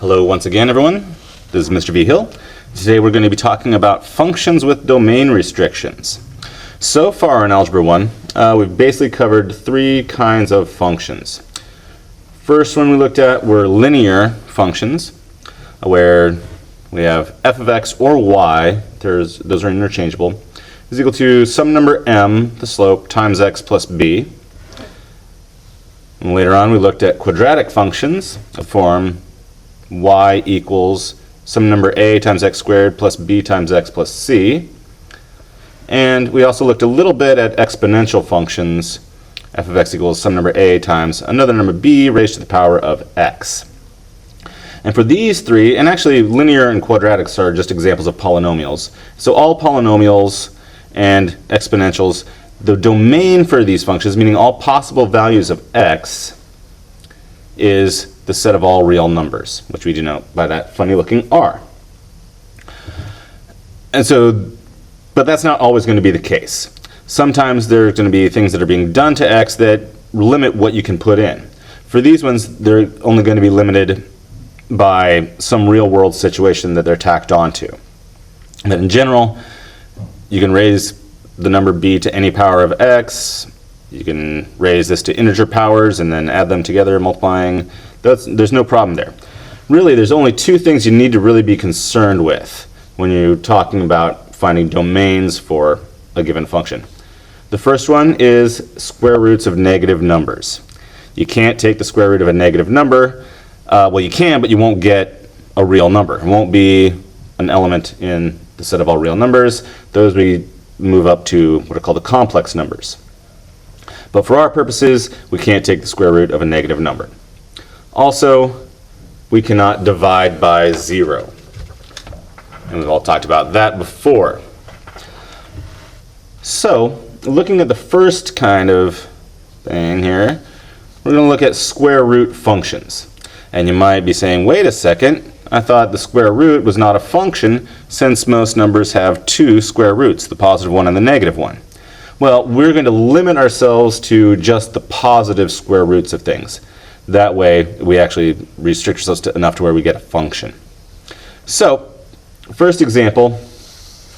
Hello once again, everyone. This is Mr. V. Hill. Today we're going to be talking about functions with domain restrictions. So far in Algebra 1, we've basically covered three kinds of functions. First one we looked at were linear functions, where we have f of x or y, those are interchangeable, is equal to some number m, the slope, times x plus b. And later on we looked at quadratic functions of form y equals some number a times x squared plus b times x plus c. And we also looked a little bit at exponential functions, f of x equals some number a times another number b raised to the power of x. And for these three, and actually linear and quadratics are just examples of polynomials. So all polynomials and exponentials, the domain for these functions, meaning all possible values of x, is the set of all real numbers, which we denote by that funny looking r. And so, but that's not always going to be the case. Sometimes there's going to be things that are being done to x that limit what you can put in. For these ones, they're only going to be limited by some real world situation that they're tacked onto. But in general, you can raise the number b to any power of x. You can raise this to integer powers and then add them together, multiplying. There's no problem there. Really, there's only two things you need to really be concerned with when you're talking about finding domains for a given function. The first one is square roots of negative numbers. You can't take the square root of a negative number. Well, you can, but you won't get a real number. It won't be an element in the set of all real numbers. Those we move up to what are called the complex numbers. But for our purposes, we can't take the square root of a negative number. Also, we cannot divide by 0. And we've all talked about that before. So, looking at the first kind of thing here, we're going to look at square root functions. And you might be saying, wait a second, I thought the square root was not a function since most numbers have two square roots, the positive one and the negative one. Well, we're going to limit ourselves to just the positive square roots of things. That way, we actually restrict ourselves to enough to where we get a function. So, first example,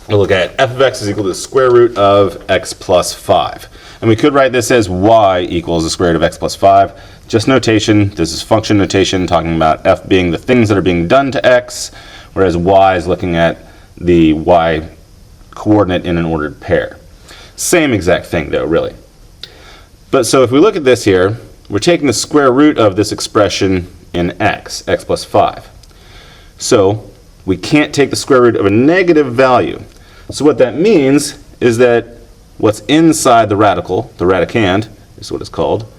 we'll look at f of x is equal to the square root of x plus 5. And we could write this as y equals the square root of x plus 5. Just notation, this is function notation, talking about f being the things that are being done to x, whereas y is looking at the y coordinate in an ordered pair. Same exact thing though, really. But so if we look at this here, we're taking the square root of this expression in x plus 5. So we can't take the square root of a negative value. So what that means is that what's inside the radical, the radicand is what it's called,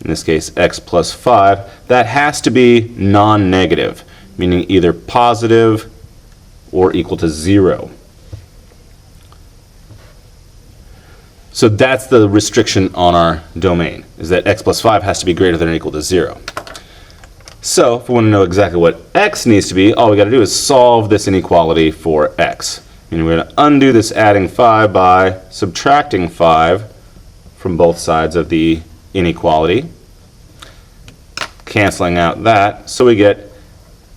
in this case x plus 5, that has to be non-negative, meaning either positive or equal to 0. So that's the restriction on our domain, is that x plus 5 has to be greater than or equal to 0. So if we want to know exactly what x needs to be, all we got to do is solve this inequality for x. And we're going to undo this adding 5 by subtracting 5 from both sides of the inequality, canceling out that. So we get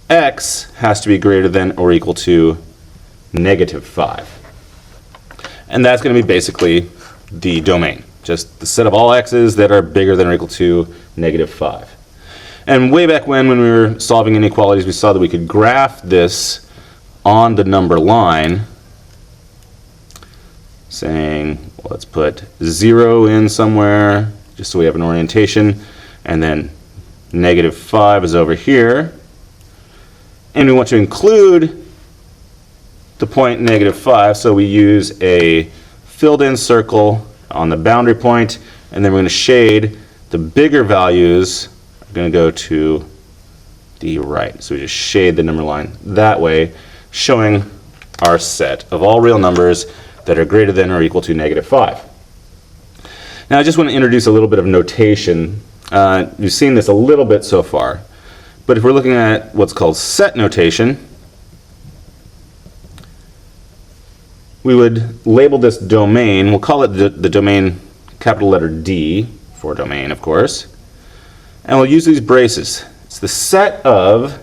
x has to be greater than or equal to negative 5. And that's going to be basically the domain, just the set of all x's that are bigger than or equal to negative 5. And way back when we were solving inequalities, we saw that we could graph this on the number line, saying, well, let's put 0 in somewhere, just so we have an orientation, and then negative 5 is over here. And we want to include the point negative 5, so we use a filled in circle on the boundary point, and then we're going to shade the bigger values are going to go to the right. So we just shade the number line that way, showing our set of all real numbers that are greater than or equal to negative 5. Now I just want to introduce a little bit of notation. You've seen this a little bit so far, but if we're looking at what's called set notation, we would label this domain, we'll call it the domain capital letter D, for domain of course, and we'll use these braces. It's the set of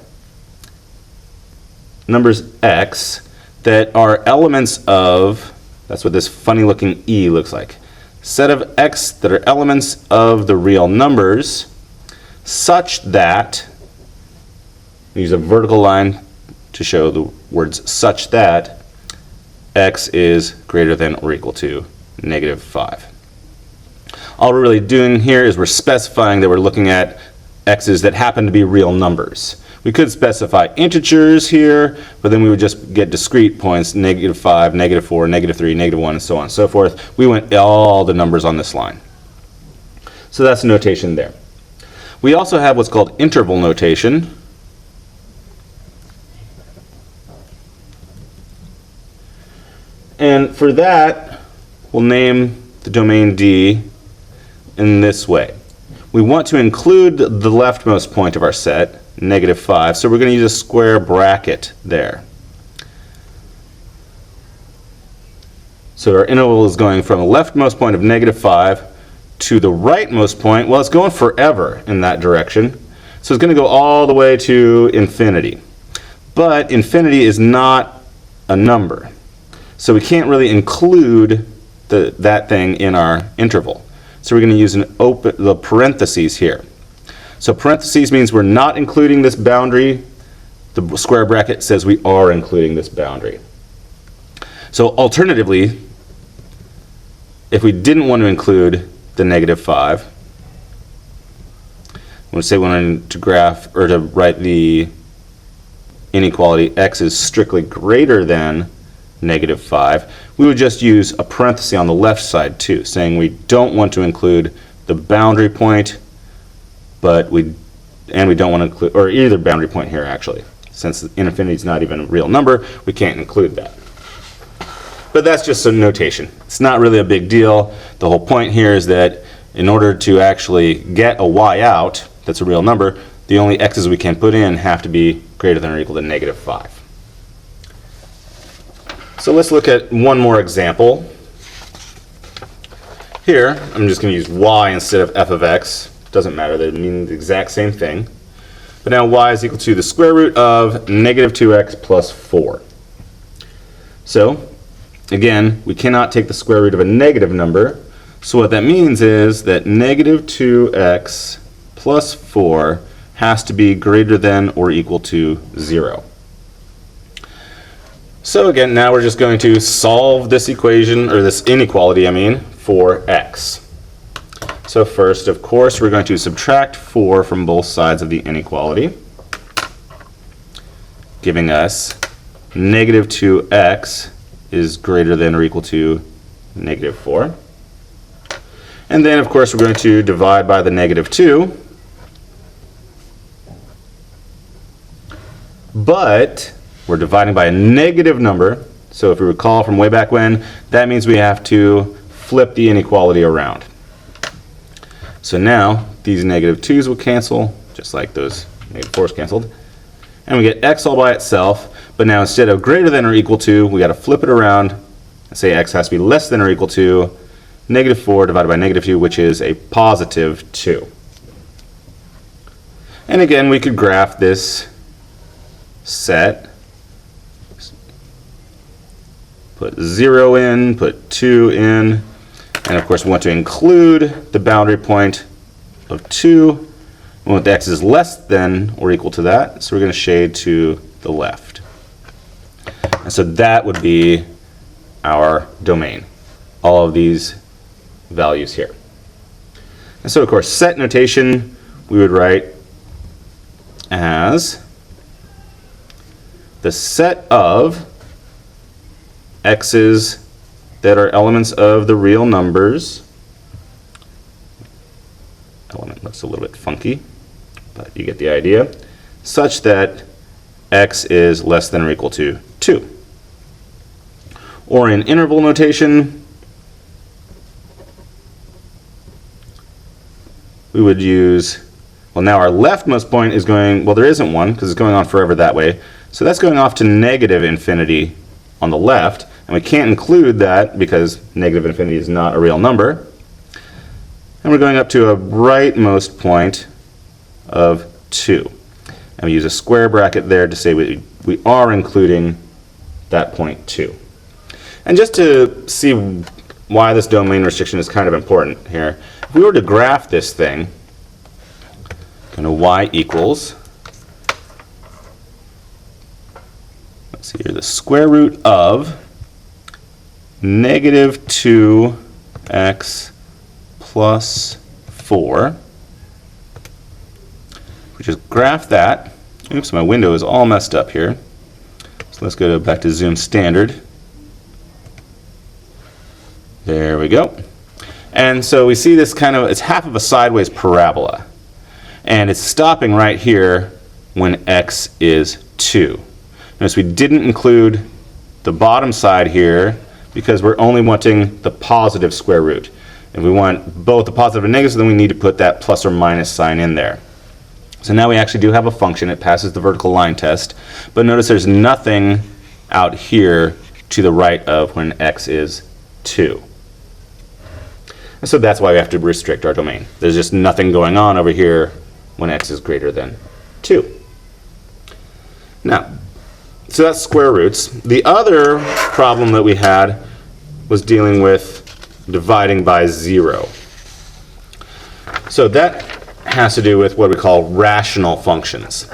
numbers x that are elements of, that's what this funny looking e looks like, set of x that are elements of the real numbers such that, use a vertical line to show the words such that x is greater than or equal to negative 5. All we're really doing here is we're specifying that we're looking at x's that happen to be real numbers. We could specify integers here, but then we would just get discrete points, negative 5, negative 4, negative 3, negative 1, and so on and so forth. We want all the numbers on this line. So that's notation there. We also have what's called interval notation. And for that, we'll name the domain D in this way. We want to include the leftmost point of our set, negative 5, so we're going to use a square bracket there. So our interval is going from the leftmost point of negative 5 to the rightmost point. Well, it's going forever in that direction, so it's going to go all the way to infinity. But infinity is not a number, so we can't really include that thing in our interval. So we're going to use the parentheses here. So parentheses means we're not including this boundary. The square bracket says we are including this boundary. So alternatively, if we didn't want to include the negative 5, we'll say we wanted to graph or to write the inequality x is strictly greater than negative 5, we would just use a parenthesis on the left side too, saying we don't want to include the boundary point, but we don't want to include, or either boundary point here actually. Since infinity is not even a real number, we can't include that. But that's just some notation. It's not really a big deal. The whole point here is that in order to actually get a y out that's a real number, the only x's we can put in have to be greater than or equal to negative 5. So let's look at one more example. Here, I'm just going to use y instead of f of x. Doesn't matter, they mean the exact same thing. But now y is equal to the square root of negative 2x plus 4. So, again, we cannot take the square root of a negative number. So what that means is that negative 2x plus 4 has to be greater than or equal to 0. So again, now we're just going to solve this equation, or this inequality, for x. So first, of course, we're going to subtract 4 from both sides of the inequality, giving us negative 2x is greater than or equal to negative 4. And then, of course, we're going to divide by the negative 2. But we're dividing by a negative number, so if you recall from way back when, that means we have to flip the inequality around. So now these negative 2's will cancel, just like those negative 4's canceled, and we get x all by itself. But now instead of greater than or equal to, we got to flip it around and say x has to be less than or equal to negative 4 divided by negative 2, which is a positive 2. And again, we could graph this set. Put 0 in, put 2 in, and of course we want to include the boundary point of 2. We want the x is less than or equal to that, so we're going to shade to the left. And so that would be our domain, all of these values here. And so of course set notation we would write as the set of x's that are elements of the real numbers. Element looks a little bit funky, but you get the idea. Such that x is less than or equal to 2. Or in interval notation, we would use, well, now our leftmost point is going, well, there isn't one because it's going on forever that way. So that's going off to negative infinity on the left, and we can't include that because negative infinity is not a real number. And we're going up to a rightmost point of 2. and we use a square bracket there to say we are including that point 2. And just to see why this domain restriction is kind of important here, if we were to graph this thing, going to y equals, let's see here, the square root of negative 2x plus 4. We just graph that. Oops, my window is all messed up here. So let's go back to zoom standard. There we go. And so we see this kind of, it's half of a sideways parabola. And it's stopping right here when x is 2. Notice we didn't include the bottom side here because we're only wanting the positive square root. If we want both the positive and negative, then we need to put that plus or minus sign in there. So now we actually do have a function. It passes the vertical line test. But notice there's nothing out here to the right of when x is 2. And so that's why we have to restrict our domain. There's just nothing going on over here when x is greater than 2. Now, so that's square roots. The other problem that we had was dealing with dividing by 0. So that has to do with what we call rational functions.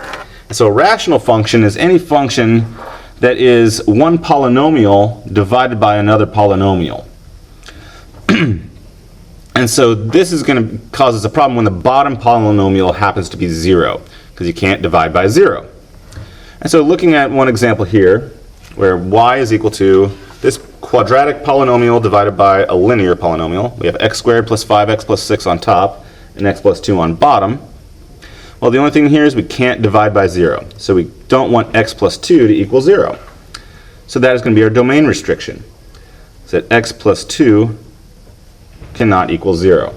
And so a rational function is any function that is one polynomial divided by another polynomial. And so this is going to cause us a problem when the bottom polynomial happens to be 0, because you can't divide by 0. And so looking at one example here, where y is equal to this quadratic polynomial divided by a linear polynomial. We have x squared plus 5x plus 6 on top, and x plus 2 on bottom. Well, the only thing here is we can't divide by 0. So we don't want x plus 2 to equal 0. So that is going to be our domain restriction. So that x plus 2 cannot equal 0.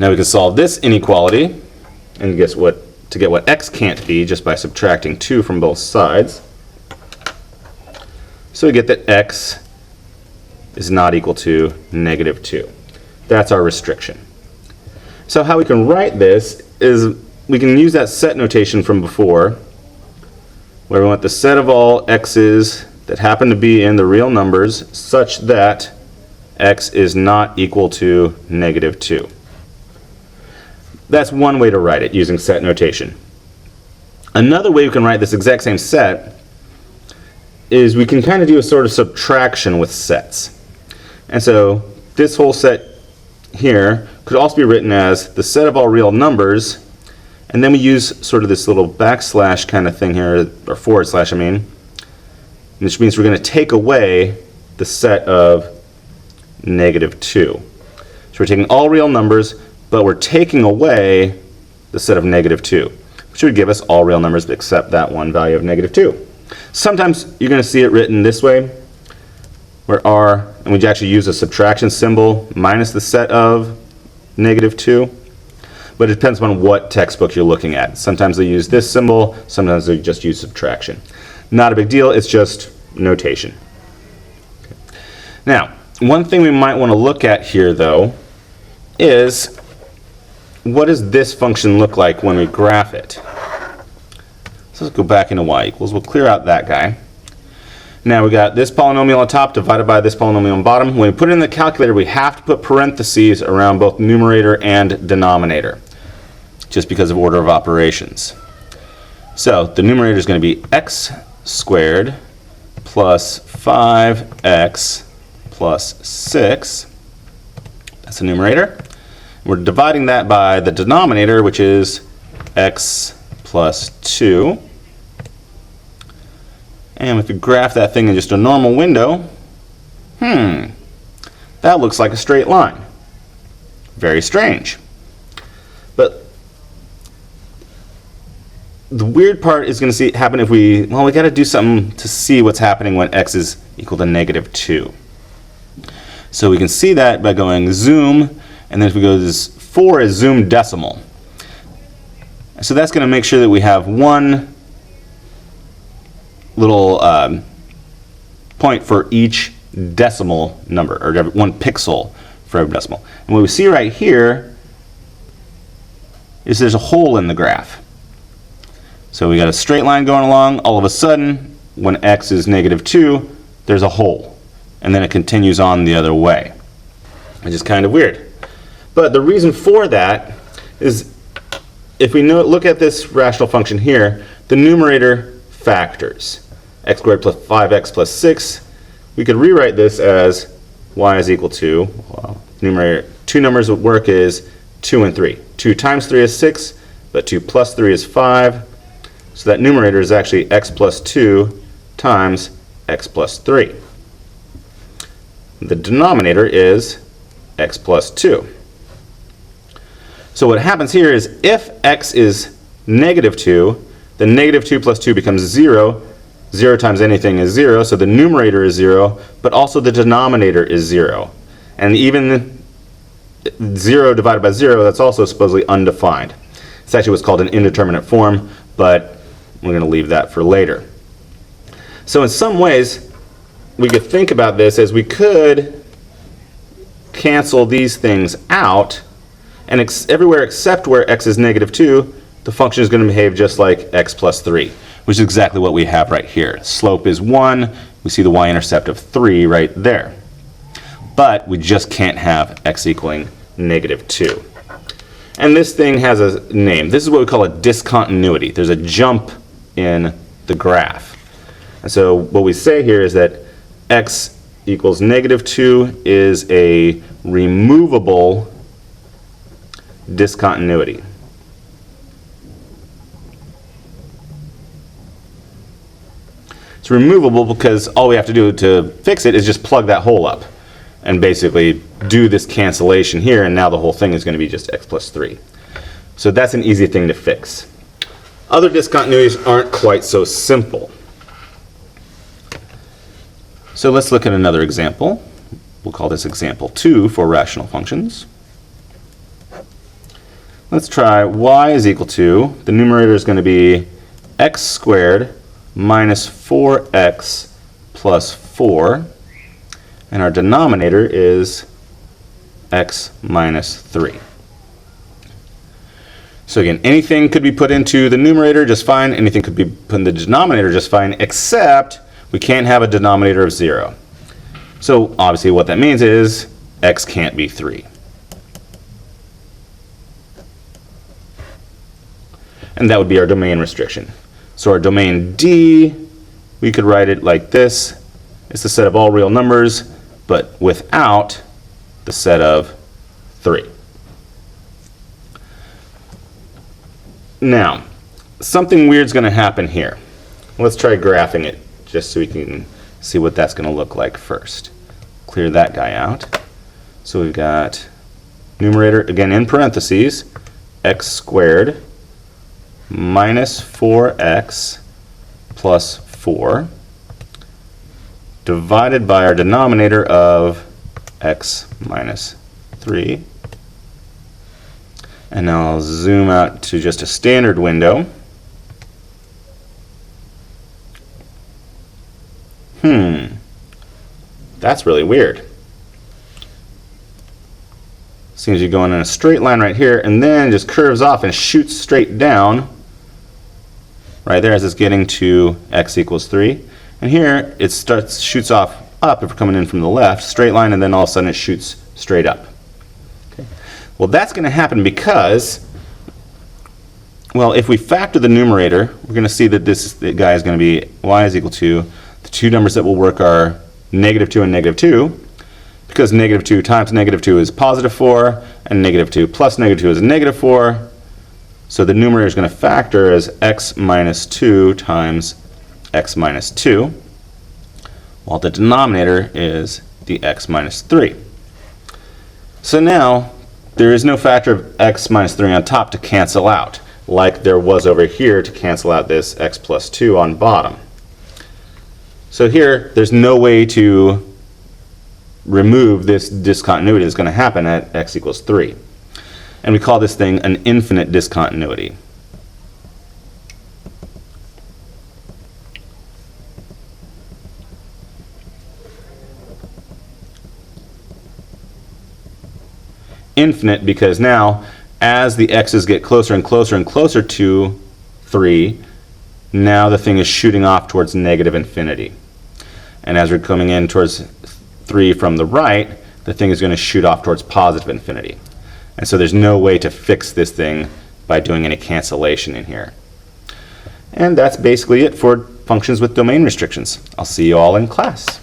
Now we can solve this inequality and guess what, to get what x can't be just by subtracting 2 from both sides. So we get that x is not equal to negative 2. That's our restriction. So how we can write this is we can use that set notation from before, where we want the set of all x's that happen to be in the real numbers such that x is not equal to negative 2. That's one way to write it using set notation. Another way we can write this exact same set is we can kind of do a sort of subtraction with sets. And so this whole set here could also be written as the set of all real numbers, and then we use sort of this little backslash kind of thing here, or forward slash I mean, which means we're going to take away the set of negative 2. So we're taking all real numbers, but we're taking away the set of negative 2, which would give us all real numbers except that one value of negative 2. Sometimes you're going to see it written this way, where r, and we actually use a subtraction symbol minus the set of negative 2. But it depends on what textbook you're looking at. Sometimes they use this symbol, sometimes they just use subtraction. Not a big deal, it's just notation. Okay. Now, one thing we might want to look at here, though, is what does this function look like when we graph it? So let's go back into y equals. We'll clear out that guy. Now we got this polynomial on top divided by this polynomial on bottom. When we put it in the calculator, we have to put parentheses around both numerator and denominator, just because of order of operations. So the numerator is going to be x squared plus 5x plus 6. That's the numerator. We're dividing that by the denominator, which is x plus 2. And if we graph that thing in just a normal window, that looks like a straight line. Very strange. But the weird part is going to happen if we got to do something to see what's happening when x is equal to negative 2. So we can see that by going zoom, and then if we go to this 4 is zoom decimal. So that's going to make sure that we have one little point for each decimal number, or one pixel for every decimal. And what we see right here is there's a hole in the graph. So we got a straight line going along. All of a sudden, when x is -2, there's a hole. And then it continues on the other way, which is kind of weird. But the reason for that is if we look at this rational function here, the numerator factors. X squared plus 5x plus 6. We could rewrite this as y is equal to, well, numerator, two numbers at work is 2 and 3. 2 times 3 is 6, but 2 plus 3 is 5. So that numerator is actually x plus 2 times x plus 3. The denominator is x plus 2. So what happens here is if x is -2, then -2 plus 2 becomes 0. 0 times anything is 0, so the numerator is 0, but also the denominator is 0. And even 0 divided by 0, that's also supposedly undefined. It's actually what's called an indeterminate form, but we're going to leave that for later. So in some ways, we could think about this as we could cancel these things out, and everywhere except where x is -2, the function is going to behave just like x plus 3, which is exactly what we have right here. Slope is 1. We see the y-intercept of 3 right there. But we just can't have x equaling -2. And this thing has a name. This is what we call a discontinuity. There's a jump in the graph. And so what we say here is that x equals -2 is a removable discontinuity. It's removable because all we have to do to fix it is just plug that hole up and basically do this cancellation here, and now the whole thing is going to be just x plus 3. So that's an easy thing to fix. Other discontinuities aren't quite so simple. So let's look at another example. We'll call this example 2 for rational functions. Let's try y is equal to, the numerator is going to be x squared minus 4x plus 4, and our denominator is x minus 3. So again, anything could be put into the numerator just fine, anything could be put in the denominator just fine, except we can't have a denominator of 0. So obviously what that means is x can't be 3. And that would be our domain restriction. So our domain D, we could write it like this. It's the set of all real numbers, but without the set of 3. Now, something weird's going to happen here. Let's try graphing it just so we can see what that's going to look like first. Clear that guy out. So we've got numerator, again in parentheses, x squared minus 4x plus 4 divided by our denominator of x minus 3. And now I'll zoom out to just a standard window. That's really weird. Seems you're going in a straight line right here, and then just curves off and shoots straight down right there as it's getting to x equals 3. And here it shoots off up if we're coming in from the left, straight line, and then all of a sudden it shoots straight up. Okay. Well, that's going to happen because, well, if we factor the numerator, we're going to see that this guy is going to be y is equal to, the two numbers that will work are -2 and -2, because -2 times -2 is positive 4, and -2 plus -2 is -4. So the numerator is going to factor as x minus 2 times x minus 2, while the denominator is the x minus 3. So now there is no factor of x minus 3 on top to cancel out, like there was over here to cancel out this x plus 2 on bottom. So here, there's no way to remove this discontinuity that's going to happen at x equals 3. And we call this thing an infinite discontinuity. Infinite because now, as the x's get closer and closer and closer to 3, now the thing is shooting off towards negative infinity. And as we're coming in towards 3 from the right, the thing is going to shoot off towards positive infinity. And so there's no way to fix this thing by doing any cancellation in here. And that's basically it for functions with domain restrictions. I'll see you all in class.